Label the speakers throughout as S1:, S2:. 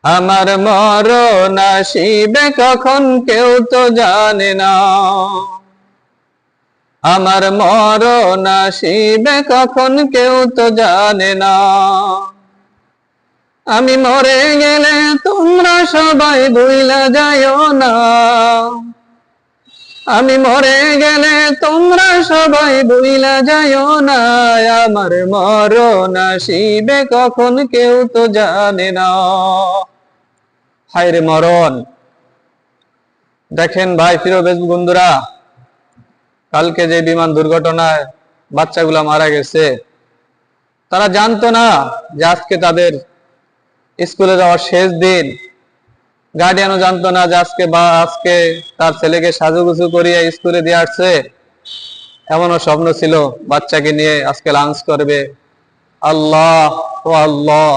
S1: আমার মরণ আসিবে কখন কেউ তো জানে না, আমার মরণ আসিবে কখন কেউ তো জানে না। আমি মরে গেলে তোমরা সবাই ভুইলা যাইও না, আমি মরে গেলে তোমরা সবাই ভুইলা যাইও না। আমার মরণ আসিবে কখন কেউ তো জানে না। হায়রে মরণ। দেখেন ভাই, প্রিয় বন্ধুরা, কালকে যে বিমান দুর্ঘটনায় বাচ্চাগুলা মারা গেছে, তারা জানতো না যে আজকে তাদের স্কুলে যাওয়ার শেষ দিন। গার্ডিয়ানও জানতো না যে আজকে তার ছেলেকে সাজুগুজু করিয়ে স্কুলে দিয়ে আসছে। এমনও স্বপ্ন ছিল বাচ্চাকে নিয়ে আজকে লাঞ্চ করবে। আল্লাহ, ও আল্লাহ,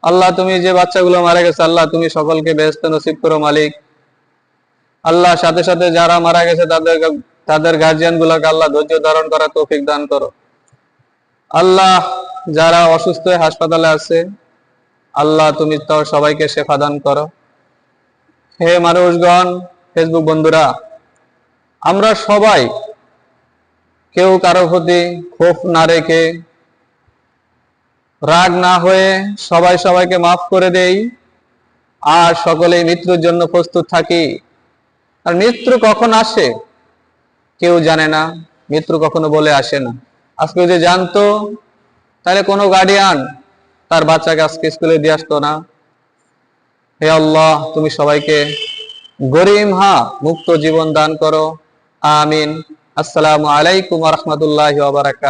S1: আল্লাহ তুমি যে বাচ্চাগুলো মারা গেছে, আল্লাহ তুমি সকলকে বেহেশত নসিব করো মালিক। আল্লাহ সাথে সাথে যারা মারা গেছে তাদের গার্জিয়ান গুলাকে আল্লাহ ধৈর্য ধারণ করার তৌফিক দান করো। আল্লাহ যারা অসুস্থ হয়ে হাসপাতালে আছে, আল্লাহ তুমি তো সবাইকে শেফা দান করো। হে মানুষগণ, ফেসবুক বন্ধুরা, আমরা সবাই কেউ কারো প্রতি ক্ষোভ না রেখে, রাগ না হয়ে সবাই সবাইকে মাফ করে দেই, আর সকলেই মৃত্যুর জন্য প্রস্তুত থাকি। আর মৃত্যু কখন আসে কেউ জানে না, মৃত্যু কখনো বলে আসে না। আজকে যদি জানতো, তাহলে কোনো গার্ডিয়ান তার বাচ্চাকে আজকে স্কুলে দিয়ে আসতো না। হে আল্লাহ, তুমি সবাইকে গরিমহা মুক্ত জীবন দান করো, আমিন। আসসালামু আলাইকুম ওয়া রাহমাতুল্লাহি ওয়া বারাকাতুহু।